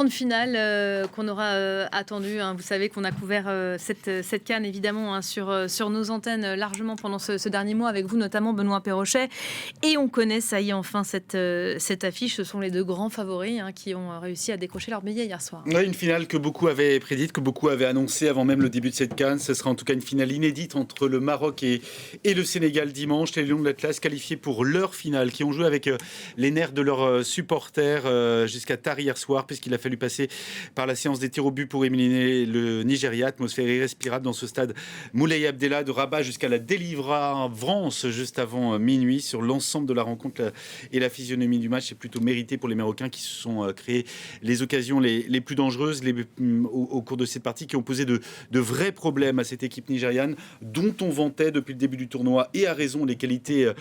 Grande finale qu'on aura attendue, hein. Vous savez qu'on a couvert cette CAN évidemment, hein, sur nos antennes largement pendant ce dernier mois avec vous, notamment Benoît Perrochet. Et on connaît, ça y est, enfin cette affiche. Ce sont les deux grands favoris, hein, qui ont réussi à décrocher leur billet hier soir. Ouais, une finale que beaucoup avaient prédite, que beaucoup avaient annoncée avant même le début de cette CAN. Ce sera en tout cas une finale inédite entre le Maroc et le Sénégal dimanche. Les Lions de l'Atlas qualifiés pour leur finale, qui ont joué avec les nerfs de leurs supporters jusqu'à tard hier soir, puisqu'il a fallu passer par la séance des tirs au but pour éliminer le Nigeria. Atmosphère irrespirable dans ce stade Moulay Abdellah de Rabat jusqu'à la délivrance juste avant minuit. Sur l'ensemble de la rencontre et la physionomie du match, c'est plutôt mérité pour les Marocains qui se sont créés les occasions les plus dangereuses au cours de cette partie, qui ont posé de vrais problèmes à cette équipe nigériane dont on vantait depuis le début du tournoi, et à raison, les qualités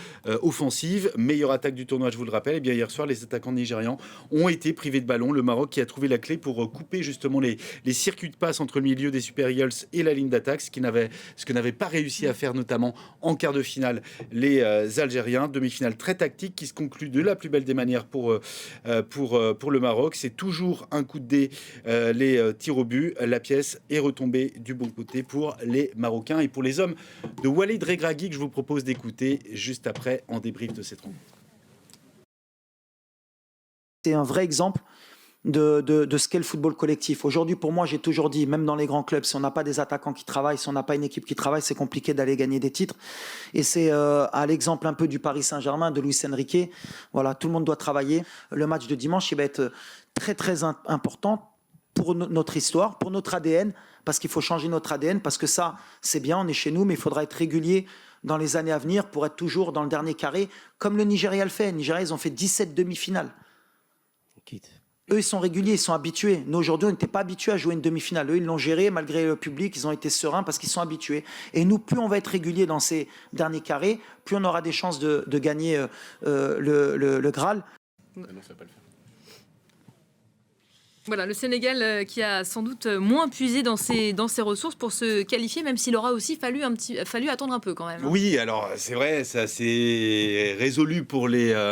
offensives. Meilleure attaque du tournoi, je vous le rappelle. Et bien hier soir, les attaquants nigérians ont été privés de ballon. Le Maroc qui a trouvé la clé pour couper justement les circuits de passe entre le milieu des Super Eagles et la ligne d'attaque, ce que n'avaient pas réussi à faire notamment en quart de finale les Algériens. Demi-finale très tactique qui se conclut de la plus belle des manières pour le Maroc. C'est toujours un coup de dé, les tirs au but. La pièce est retombée du bon côté pour les Marocains et pour les hommes de Walid Regragui, que je vous propose d'écouter juste après en débrief de cette rencontre. C'est un vrai exemple de ce qu'est le football collectif. Aujourd'hui, pour moi, j'ai toujours dit, même dans les grands clubs, si on n'a pas des attaquants qui travaillent, si on n'a pas une équipe qui travaille, c'est compliqué d'aller gagner des titres. Et c'est à l'exemple un peu du Paris Saint-Germain, de Luis Enrique. Voilà, tout le monde doit travailler. Le match de dimanche, il va être très, très important pour notre histoire, pour notre ADN, parce qu'il faut changer notre ADN, parce que ça, c'est bien, on est chez nous, mais il faudra être régulier dans les années à venir pour être toujours dans le dernier carré, comme le Nigeria le fait. Le Nigeria, ils ont fait 17 demi-finales. Eux, ils sont réguliers, ils sont habitués. Nous, aujourd'hui, on n'était pas habitués à jouer une demi-finale. Eux, ils l'ont géré malgré le public, ils ont été sereins parce qu'ils sont habitués. Et nous, plus on va être réguliers dans ces derniers carrés, plus on aura des chances de gagner le Graal. Non, ça va pas le faire. Voilà, le Sénégal qui a sans doute moins puisé dans ses ressources pour se qualifier, même s'il aura aussi fallu attendre un peu quand même. Oui, alors c'est vrai, ça c'est résolu pour les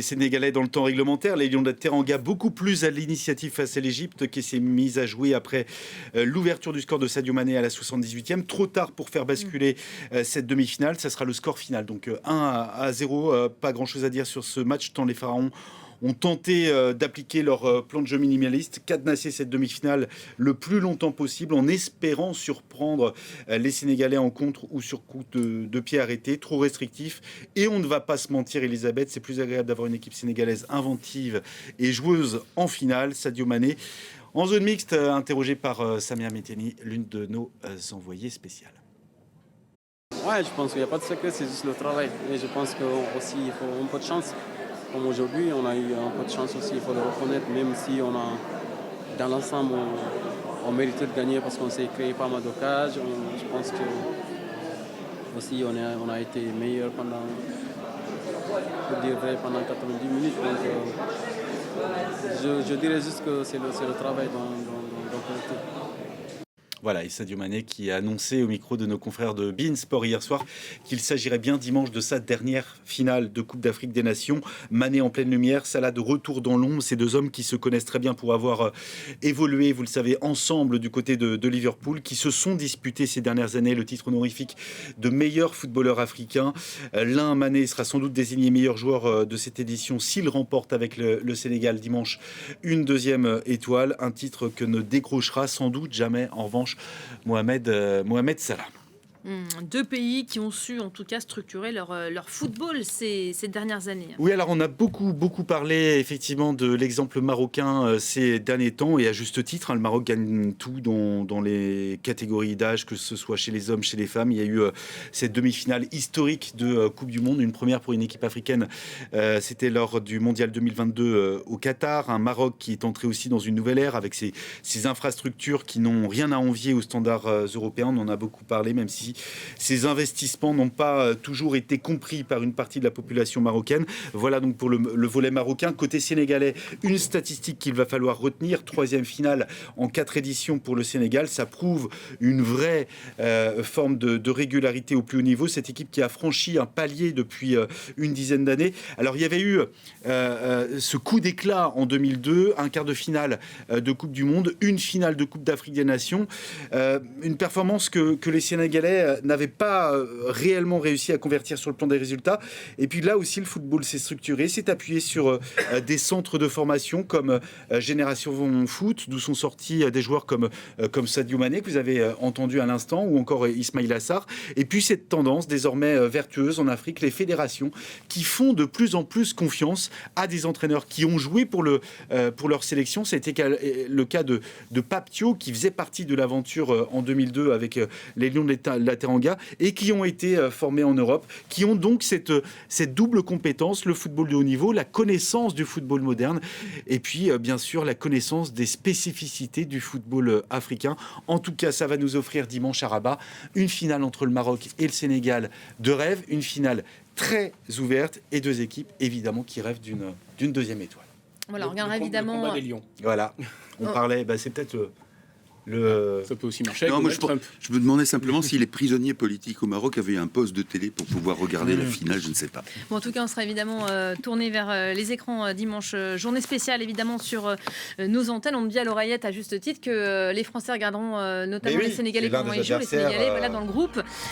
Sénégalais dans le temps réglementaire. Les Lions de la Teranga beaucoup plus à l'initiative face à l'Égypte, qui s'est mise à jouer après l'ouverture du score de Sadio Mané à la 78e. Trop tard pour faire basculer cette demi-finale. Ça sera le score final. Donc 1-0, pas grand-chose à dire sur ce match, tant les Pharaons ont tenté d'appliquer leur plan de jeu minimaliste, cadenasser cette demi-finale le plus longtemps possible en espérant surprendre les Sénégalais en contre ou sur coup de pied arrêté, trop restrictif. Et on ne va pas se mentir, Elisabeth, c'est plus agréable d'avoir une équipe sénégalaise inventive et joueuse en finale. Sadio Mané, en zone mixte, interrogé par Samia Méteni, l'une de nos envoyées spéciales. Ouais, je pense qu'il n'y a pas de secret, c'est juste le travail. Et je pense qu'aussi, il faut un peu de chance. Comme aujourd'hui, on a eu un peu de chance aussi, il faut le reconnaître, même si dans l'ensemble, on méritait de gagner parce qu'on s'est créé pas mal d'occasions. Je pense que aussi on a été meilleur pendant 90 minutes. Donc, je dirais juste que c'est le travail dans le collectif. Voilà, et Sadio Mané qui a annoncé au micro de nos confrères de beIN Sport hier soir qu'il s'agirait bien dimanche de sa dernière finale de Coupe d'Afrique des Nations. Mané en pleine lumière, Salah de retour dans l'ombre. Ces deux hommes qui se connaissent très bien pour avoir évolué, vous le savez, ensemble du côté de Liverpool, qui se sont disputés ces dernières années le titre honorifique de meilleur footballeur africain. L'un, Mané, sera sans doute désigné meilleur joueur de cette édition s'il remporte avec le Sénégal dimanche une deuxième étoile. Un titre que ne décrochera sans doute jamais, en revanche, Mohamed Salah. Deux pays qui ont su en tout cas structurer leur football ces dernières années. Oui, alors on a beaucoup parlé effectivement de l'exemple marocain ces derniers temps, et à juste titre, le Maroc gagne tout dans les catégories d'âge, que ce soit chez les hommes, chez les femmes. Il y a eu cette demi-finale historique de Coupe du Monde, une première pour une équipe africaine. C'était lors du Mondial 2022 au Qatar. Un Maroc qui est entré aussi dans une nouvelle ère avec ses infrastructures qui n'ont rien à envier aux standards européens. On en a beaucoup parlé, même si ces investissements n'ont pas toujours été compris par une partie de la population marocaine. Voilà donc pour le volet marocain. Côté sénégalais, une statistique qu'il va falloir retenir, 3e finale en 4 éditions pour le Sénégal. Ça prouve une vraie forme de régularité au plus haut niveau. Cette équipe qui a franchi un palier depuis une dizaine d'années. Alors il y avait eu ce coup d'éclat en 2002, un quart de finale de Coupe du Monde, une finale de Coupe d'Afrique des Nations. Une performance que les Sénégalais n'avaient pas réellement réussi à convertir sur le plan des résultats. Et puis là aussi, le football s'est structuré, s'est appuyé sur des centres de formation comme Génération Foot, d'où sont sortis des joueurs comme Sadio Mané, que vous avez entendu à l'instant, ou encore Ismaïla Sarr. Et puis cette tendance désormais vertueuse en Afrique, les fédérations qui font de plus en plus confiance à des entraîneurs qui ont joué pour leur sélection. Ça a été le cas de Pape Thiaw, qui faisait partie de l'aventure en 2002 avec les Lions de la Teranga et qui ont été formés en Europe, qui ont donc cette double compétence, le football de haut niveau, la connaissance du football moderne et puis bien sûr la connaissance des spécificités du football africain. En tout cas, ça va nous offrir dimanche à Rabat une finale entre le Maroc et le Sénégal de rêve, une finale très ouverte et 2 équipes évidemment qui rêvent d'une deuxième étoile. Voilà, on regardera évidemment. Le combat des lions. Voilà, on parlait, c'est peut-être Ça peut aussi marcher. Non, avec moi, Donald Trump. je me demandais simplement si les prisonniers politiques au Maroc avaient un poste de télé pour pouvoir regarder la finale, je ne sais pas. Bon, en tout cas, on sera évidemment tourné vers les écrans dimanche. Journée spéciale, évidemment, sur nos antennes. On me dit à l'oreillette, à juste titre, que les Français regarderont notamment les Sénégalais c'est l'un comment des ils jouent, les adversaires, Sénégalais voilà, dans le groupe.